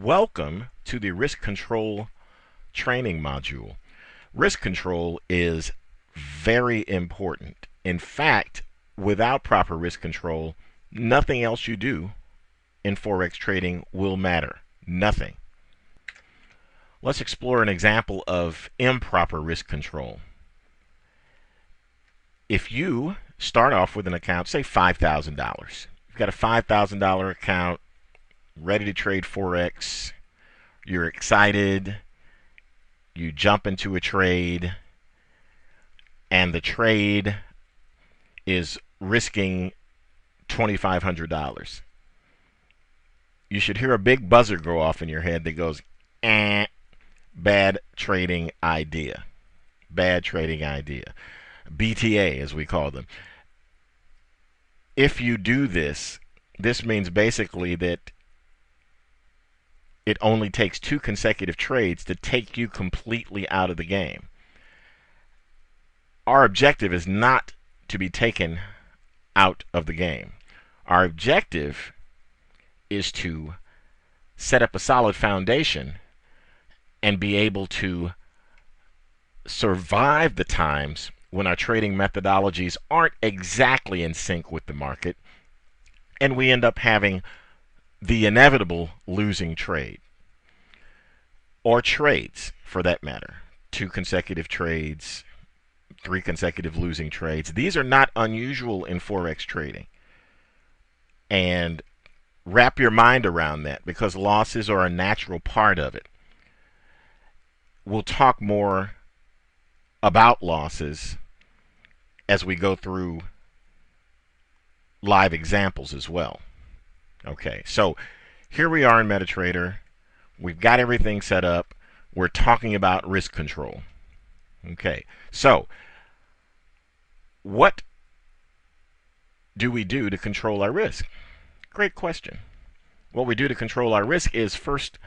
Welcome to the risk control training module. Risk control is very important. In fact, without proper risk control, nothing else you do in Forex trading will matter. Nothing. Let's explore an example of improper risk control. If you start off with an account, say $5,000, you've got a $5,000 account ready to trade Forex, you're excited, you jump into a trade, and the trade is risking $2,500. You should hear a big buzzer go off in your head that goes, bad trading idea. Bad trading idea. BTA, as we call them. If you do this, this means basically that it only takes 2 consecutive trades to take you completely out of the game. Our objective is not to be taken out of the game. Our objective is to set up a solid foundation and be able to survive the times when our trading methodologies aren't exactly in sync with the market, and we end up having the inevitable losing trade, or trades for that matter. 2 consecutive trades, 3 consecutive losing trades. These are not unusual in Forex trading. And wrap your mind around that, because losses are a natural part of it. We'll talk more about losses as we go through live examples as well. Okay, so here we are in Metatrader. We've got everything set up. We're talking about risk control. Okay, so what do we do to control our risk? Great question. What we do to control our risk is first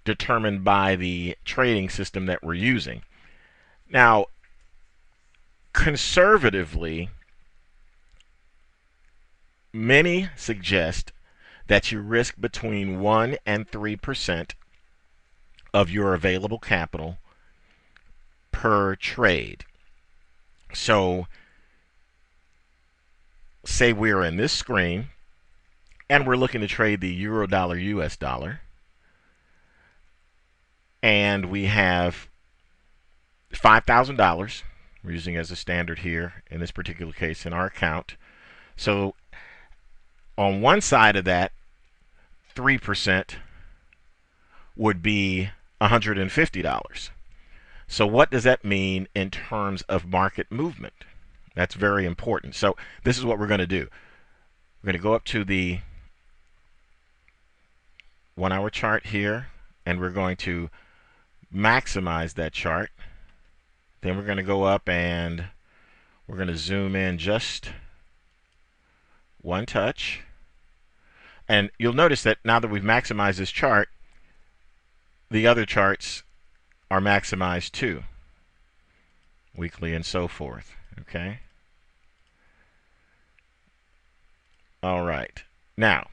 determined by the trading system that we're using. Now, conservatively, many suggest that you risk between 1 and 3% of your available capital per trade. So, say we're in this screen and we're looking to trade the euro dollar US dollar, and we have $5,000 we're using as a standard here in this particular case in our account. So on one side of that, 3% would be $150. So what does that mean in terms of market movement? That's very important. So this is what we're going to do. We're going to go up to the 1-hour chart here, and we're going to maximize that chart. Then we're going to go up and we're going to zoom in just one touch. And you'll notice that now that we've maximized this chart, the other charts are maximized too, weekly and so forth. Okay? All right. Now,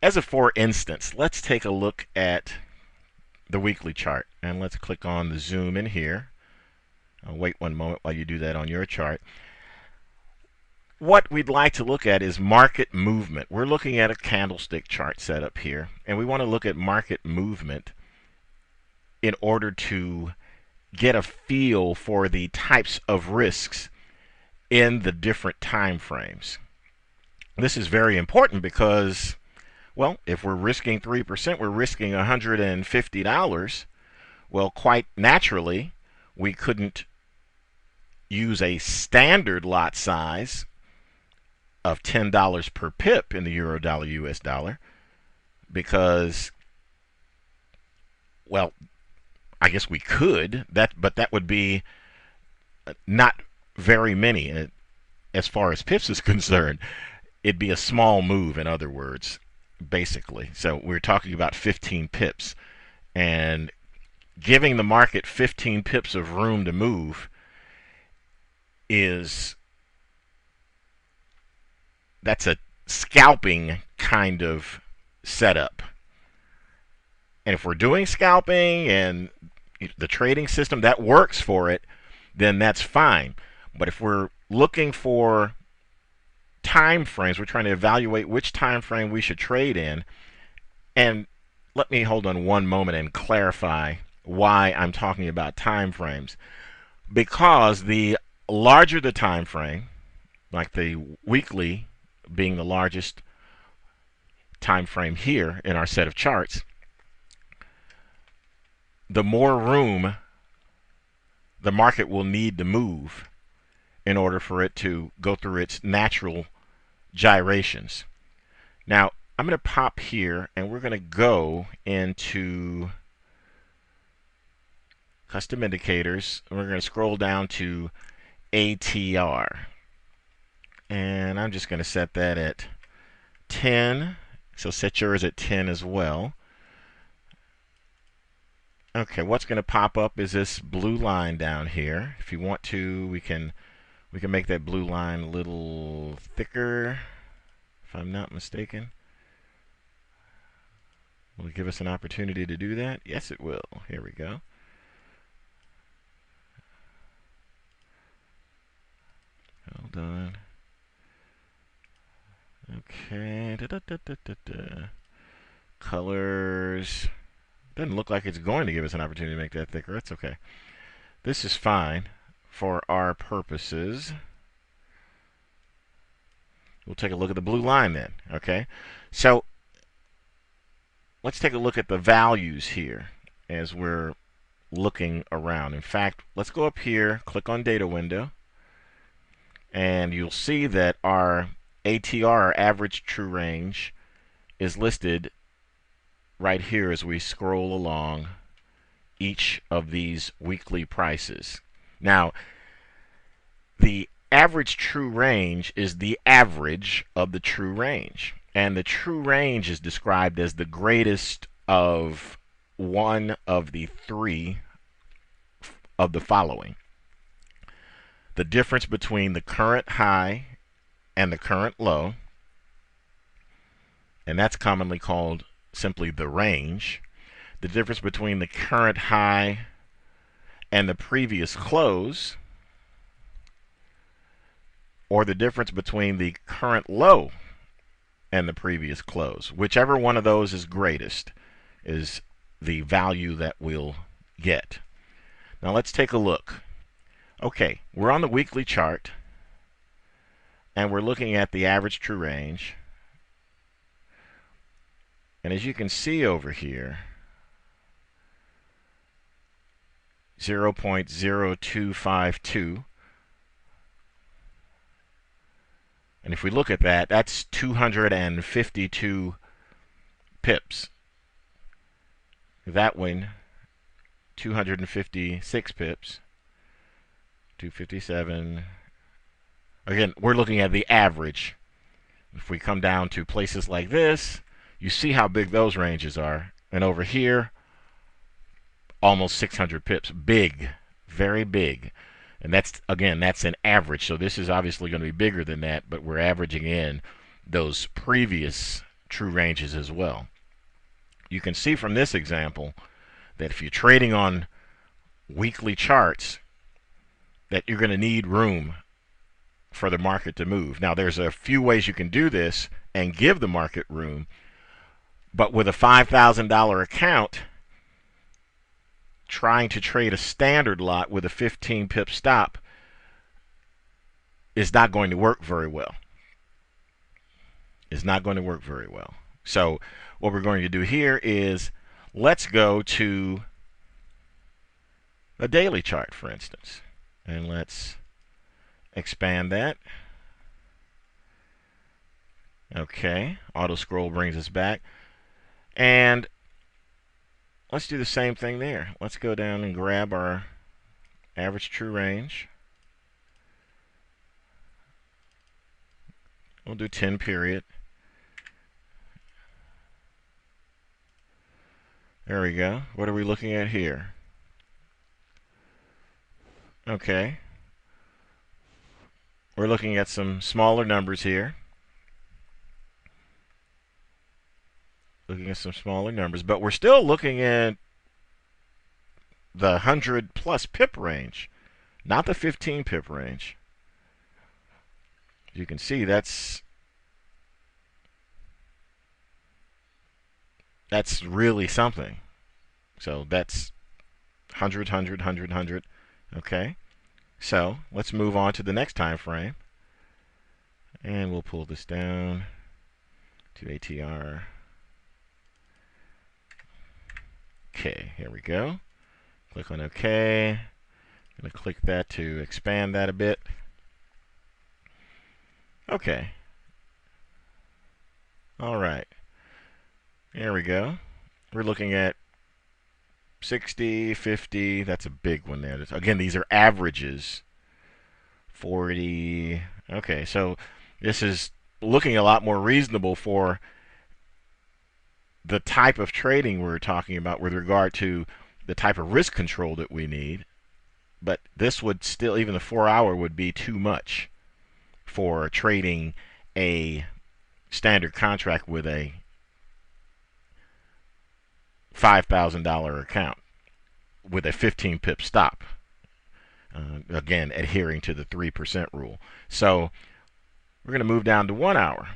as a for instance, let's take a look at the weekly chart. And let's click on the zoom in here. I'll wait one moment while you do that on your chart. What we'd like to look at is market movement. We're looking at a candlestick chart setup here, and we want to look at market movement in order to get a feel for the types of risks in the different time frames. This is very important because, well, if we're risking 3%, we're risking $150. Well, quite naturally, we couldn't use a standard lot size of $10 per pip in the euro dollar US dollar, because, well, I guess we could, but that would be not very many as far as pips is concerned. It'd be a small move, in other words, basically. So we're talking about 15 pips, and giving the market 15 pips of room to move that's a scalping kind of setup. And if we're doing scalping and the trading system that works for it, then that's fine. But if we're looking for time frames, we're trying to evaluate which time frame we should trade in. And let me hold on one moment and clarify why I'm talking about time frames. Because the larger the time frame, like the weekly being the largest time frame here in our set of charts, the more room the market will need to move in order for it to go through its natural gyrations. Now, I'm going to pop here and we're going to go into custom indicators. And we're going to scroll down to ATR. And I'm just going to set that at 10. So set yours at 10 as well. Okay, what's going to pop up is this blue line down here. If you want to, we can make that blue line a little thicker, if I'm not mistaken. Will it give us an opportunity to do that? Yes, it will. Here we go. Hold on. Okay. Colors. Doesn't look like it's going to give us an opportunity to make that thicker. That's okay. This is fine for our purposes. We'll take a look at the blue line then. Okay. So let's take a look at the values here as we're looking around. In fact, let's go up here, click on data window, and you'll see that our ATR, our average true range, is listed right here as we scroll along each of these weekly prices. Now, the average true range is the average of the true range. And the true range is described as the greatest of one of the three of the following: the difference between the current high and the current low, and that's commonly called simply the range. The difference between the current high and the previous close, or the difference between the current low and the previous close. Whichever one of those is greatest is the value that we'll get. Now let's take a look. Okay, we're on the weekly chart and we're looking at the average true range. And as you can see over here, 0.0252. And if we look at that, that's 252 pips. That one, 256 pips. 257. Again, we're looking at the average. If we come down to places like this, you see how big those ranges are. And over here, almost 600 pips. Big, very big. And that's, again, that's an average. So this is obviously going to be bigger than that, but we're averaging in those previous true ranges as well. You can see from this example that if you're trading on weekly charts, that you're going to need room for the market to move. Now, there's a few ways you can do this and give the market room, but with a $5,000 account, trying to trade a standard lot with a 15 pip stop is not going to work very well. It's not going to work very well. So what we're going to do here is let's go to a daily chart, for instance, and let's expand that. Okay, auto scroll brings us back, and let's do the same thing there. Let's go down and grab our average true range. We'll do 10 period. There we go. What are we looking at here? Okay. We're looking at some smaller numbers here. looking at some smaller numbers, but we're still looking at the 100 plus pip range, not the 15 pip range. You can see that's really something. So that's 100, 100, 100, 100. Okay. So let's move on to the next time frame. And we'll pull this down to ATR. Okay, here we go. Click on OK. I'm going to click that to expand that a bit. Okay. All right. There we go. We're looking at 60, 50. That's a big one there. Again, these are averages. 40. Okay, so this is looking a lot more reasonable for the type of trading we're talking about with regard to the type of risk control that we need. But this would still, even the 4-hour would be too much for trading a standard contract with a $5,000 account with a 15 pip stop. Again, adhering to the 3% rule. So we're going to move down to 1 hour,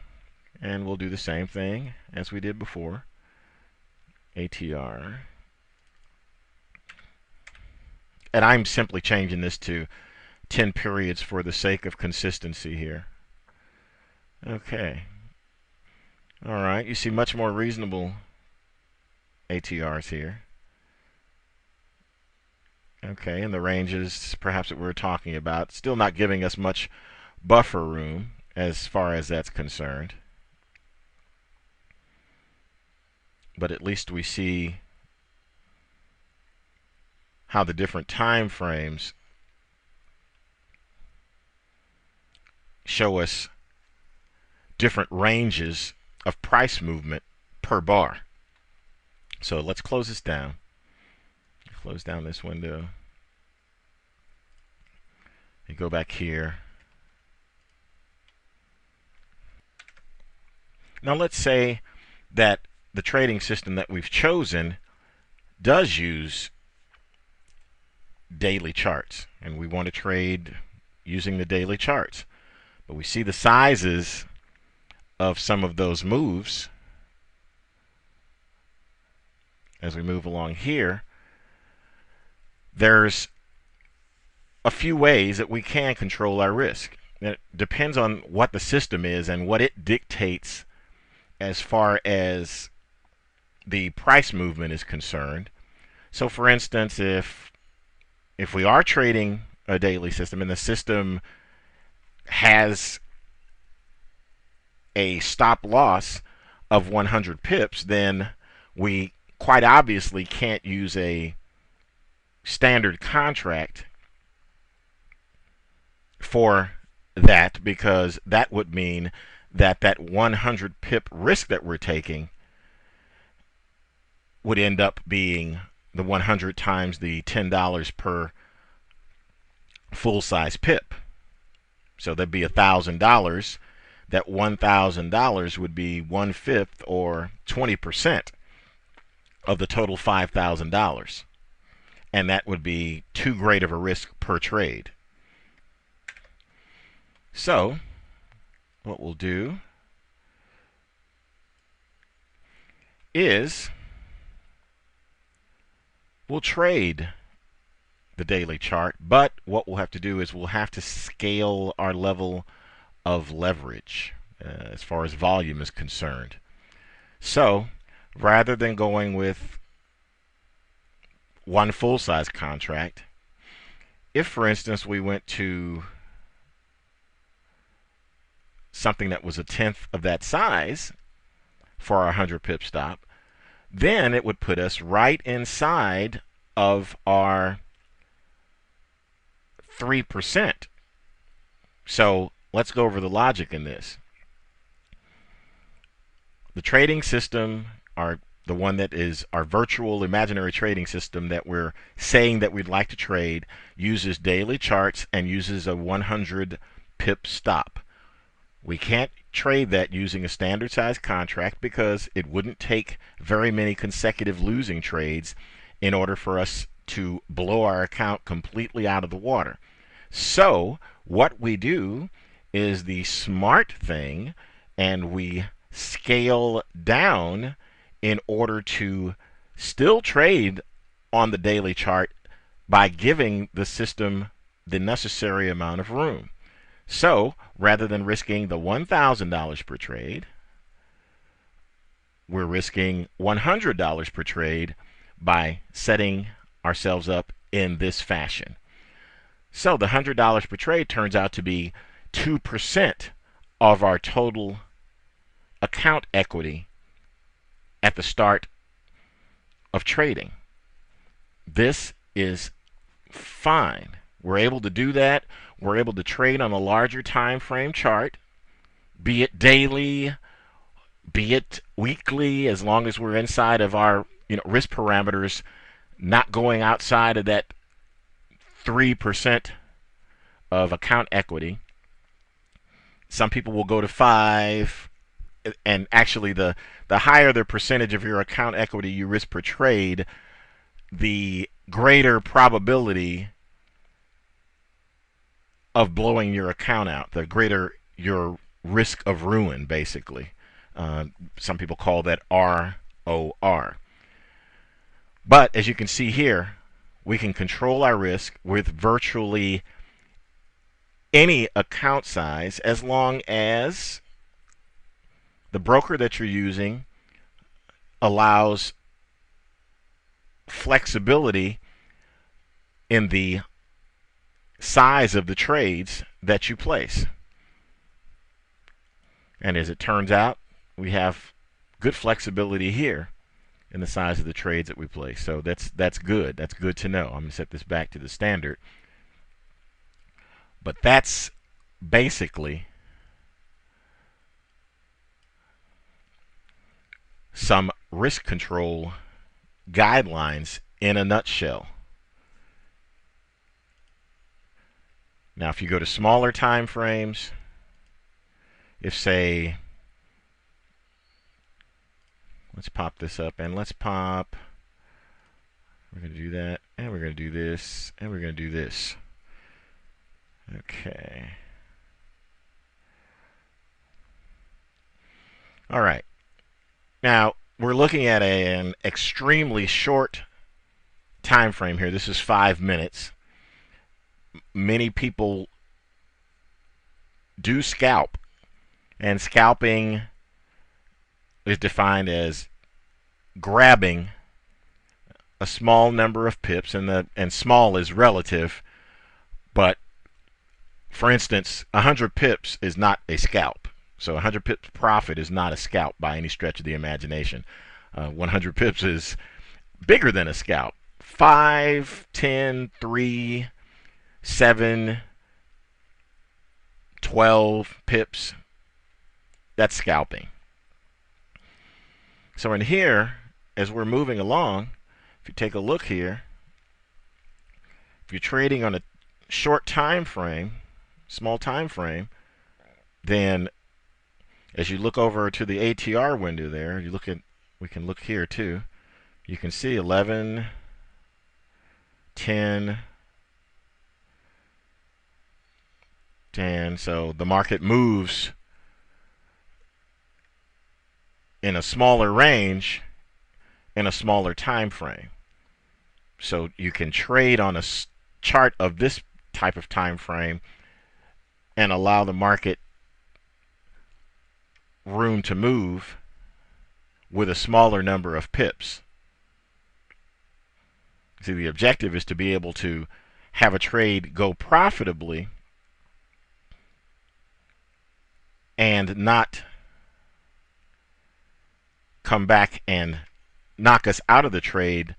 and we'll do the same thing as we did before. ATR. And I'm simply changing this to 10 periods for the sake of consistency here. Okay. All right, you see much more reasonable ATRs here. Okay, and the ranges perhaps that we're talking about, still not giving us much buffer room as far as that's concerned. But at least we see how the different time frames show us different ranges of price movement per bar. So let's close this down. Close down this window. You go back here. Now let's say that the trading system that we've chosen does use daily charts, and we want to trade using the daily charts. But we see the sizes of some of those moves as we move along here. There's a few ways that we can control our risk. It depends on what the system is and what it dictates as far as the price movement is concerned. So for instance, if we are trading a daily system and the system has a stop loss of 100 pips, then we quite obviously can't use a standard contract for that, because that would mean that that 100 pip risk that we're taking would end up being the 100 times the $10 per full-size pip. So that'd be $1,000. That $1,000 would be 1/5 or 20% of the total $5,000. And that would be too great of a risk per trade. So what we'll do is we'll trade the daily chart, but what we'll have to do is we'll have to scale our level of leverage as far as volume is concerned. So rather than going with one full-size contract, if for instance we went to something that was 1/10 of that size for our 100 pip stop, then it would put us right inside of our 3%. So let's go over the logic in this. The trading system, the one that is our virtual imaginary trading system that we're saying that we'd like to trade, uses daily charts and uses a 100 pip stop. We can't trade that using a standard size contract because it wouldn't take very many consecutive losing trades in order for us to blow our account completely out of the water. So what we do is the smart thing, and we scale down in order to still trade on the daily chart by giving the system the necessary amount of room. So rather than risking the $1,000 per trade, we're risking $100 per trade by setting ourselves up in this fashion. So the $100 per trade turns out to be 2% of our total account equity at the start of trading. This is fine. We're able to do that. We're able to trade on a larger time frame chart, be it daily, be it weekly, as long as we're inside of our risk parameters, not going outside of that 3% of account equity. Some people will go to 5, and actually the higher the percentage of your account equity you risk per trade, the greater probability of blowing your account out, the greater your risk of ruin, basically. Some people call that ROR. But as you can see here, we can control our risk with virtually any account size as long as the broker that you're using allows flexibility in the size of the trades that you place. And as it turns out, we have good flexibility here in the size of the trades that we place. So that's good. That's good to know. I'm going to set this back to the standard. But that's basically some risk control guidelines in a nutshell. Now, if you go to smaller time frames, if say, let's pop this up, and let's pop, we're going to do that, and we're going to do this, and we're going to do this. Okay. All right. Now, we're looking at an extremely short time frame here. This is 5 minutes. Many people do scalp, and scalping is defined as grabbing a small number of pips, and small is relative, but for instance, 100 pips is not a scalp. So 100 pips profit is not a scalp by any stretch of the imagination. 100 pips is bigger than a scalp. 5, 10, 3, 7, 12 pips, that's scalping. So in here, as we're moving along, if you take a look here, if you're trading on a short time frame, small time frame, then as you look over to the ATR window there, you look at, we can look here too, you can see 11, 10, 10. So the market moves in a smaller range in a smaller time frame. So you can trade on a chart of this type of time frame and allow the market room to move with a smaller number of pips. See, the objective is to be able to have a trade go profitably and not come back and knock us out of the trade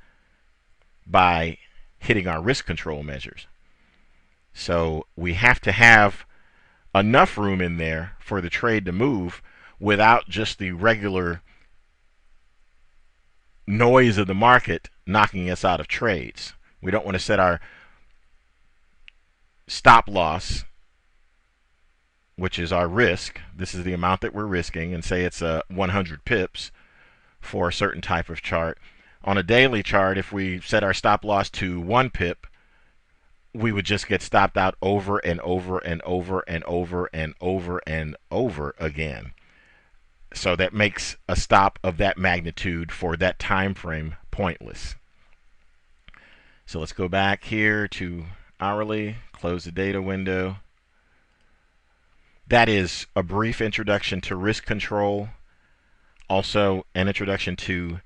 by hitting our risk control measures. So we have to have enough room in there for the trade to move without just the regular noise of the market knocking us out of trades. We don't want to set our stop loss which is our risk. This is the amount that we're risking, and say it's 100 pips for a certain type of chart. On a daily chart, if we set our stop loss to 1 pip, we would just get stopped out over and over and over and over and over and over again. So that makes a stop of that magnitude for that time frame pointless. So let's go back here to hourly, close the data window. That is a brief introduction to risk control, also an introduction to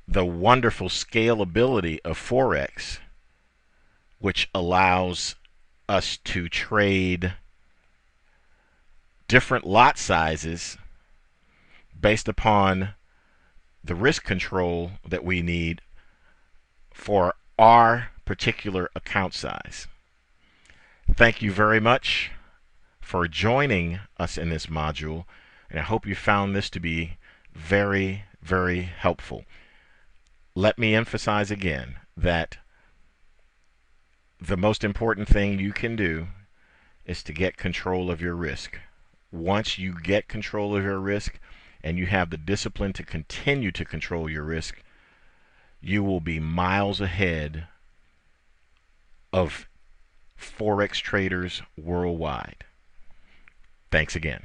the wonderful scalability of Forex, which allows us to trade different lot sizes based upon the risk control that we need for our particular account size. Thank you very much for joining us in this module, and I hope you found this to be very, very helpful. Let me emphasize again that the most important thing you can do is to get control of your risk. Once you get control of your risk and you have the discipline to continue to control your risk, you will be miles ahead of Forex traders worldwide. Thanks again.